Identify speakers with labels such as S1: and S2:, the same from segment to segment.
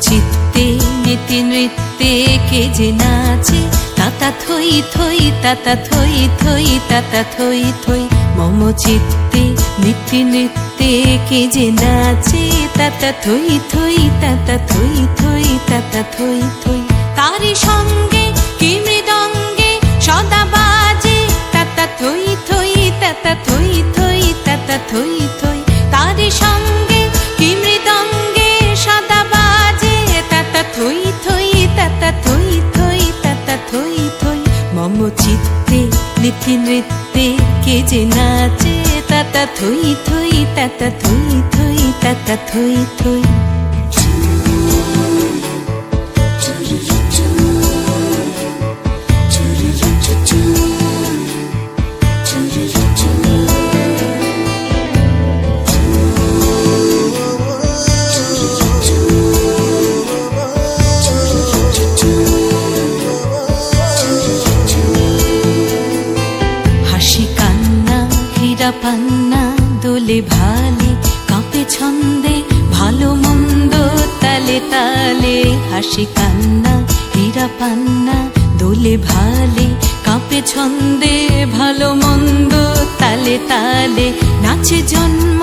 S1: চিত্তে নীতি নৃত্যে কে যে নাচে, তাতা থই থই তাতা থই থই তাতা থই থই। মম চিত্তে নীতি নৃত্যে কে যে নাচে, তাতা থই থই তাতা থই থই তাতা থই থই। তারি সঙ্গে কি মৃদঙ্গে সদা বাজে, তাতা থই থই তাতা থই থই তাতা থই থই। তারি সঙ্গে কি মৃদঙ্গে সদা বাজে, তাতা থই থই তাতা থই থই তাতা থই থই। মম চিত্তে নীতি নৃত্যে কে যে নাচে, তাতা থই থই তাতা থই থই তাতা থই থই। পান্না দোলে ভালে কাঁপে ছন্দে, ভালো মন্দ তালে তালে। হাসি কান্না হীরা পান্না দোলে ভালে কাঁপে ছন্দে, ভালো মন্দ তালে তালে। নাচে জন্ম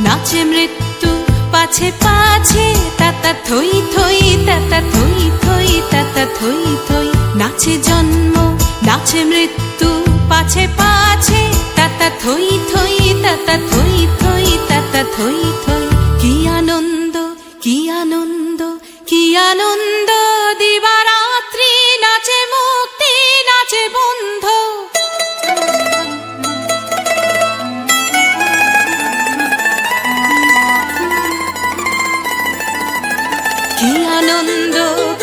S1: নাচে মৃত্যু পাছে পাছে, তাতা থই থই তাতা থই থই তাতা থই থই। নাচে জন্ম নাচে মৃত্যু পাছে পাছে, তাতা থই থই তাতা থই থই তাতা থই থই। কি আনন্দ কি আনন্দ কি আনন্দ, দিবারাত্রি নাচে মুক্তি নাচে বন্ধ। কি আনন্দ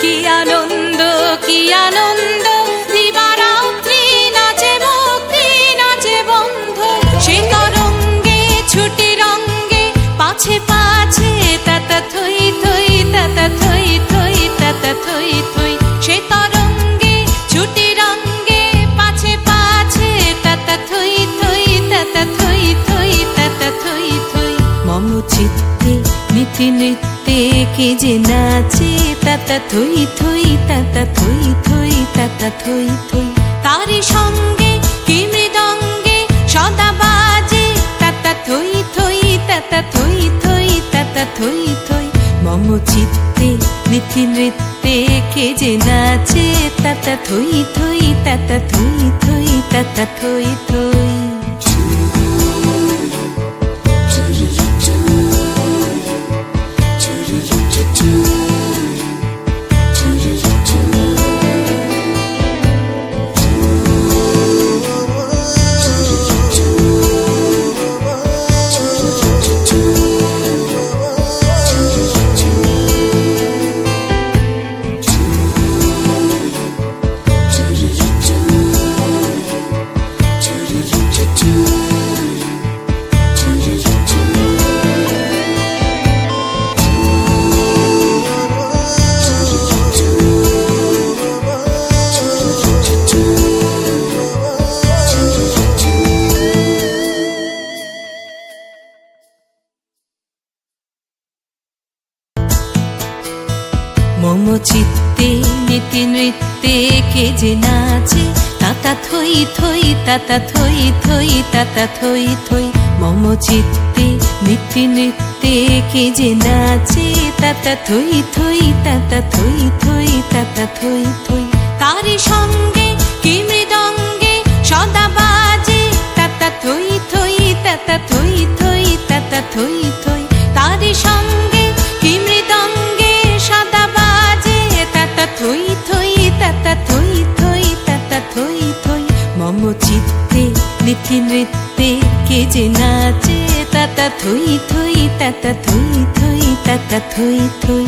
S1: কি আনন্দ কি আনন্দ, দিবারাত্রি নাচে মুক্তি নাচে বন্ধ। সে তরঙ্গে ছুটি রঙ্গে পাছে পাছে, তাতা থই থই তাতা থই থই তাতা থই থই। সে তরঙ্গে ছুটি রঙ্গে পাছে পাছে, তাতা থই থই তাতা থই থই তাতা থই থই। মম চিত্তে নীতি নৃত্যে কে যে নাচে, তাতা থই থই তাতা থই থই তাতা থই থই। তারি সঙ্গে কি মৃদঙ্গে সদা বাজে, তাতা থই থই তাতা থই থই তাতা থই থই। মম চিত্তে নীতি নৃত্যে কে যে নাচে, তাতা থই থই তাতা থই থই তাতা থই থই। মম চিত্তে নীতি নৃত্যে কে যে নাচে, তাতা থই থই তাতা থই থই তাতা থই থই। মম চিত্তে নীতি নৃত্যে কে যে নাচে, তাতা থই থই তাতা থই থই তাতা থই থই। তারি সঙ্গে কি মৃদঙ্গে সদা বাজে, তাতা থই থই তাতা থই থই তাতা থই থই। তারি সঙ্গে কি মৃদঙ্গে সদা বাজে, তাতা থই থই তাতা থই থই তাতা থই থই। মম চিত্তে নীতি নৃত্যে কে যে নাচে, তাতা থই থই তাতা থই থই তাতা থই থই।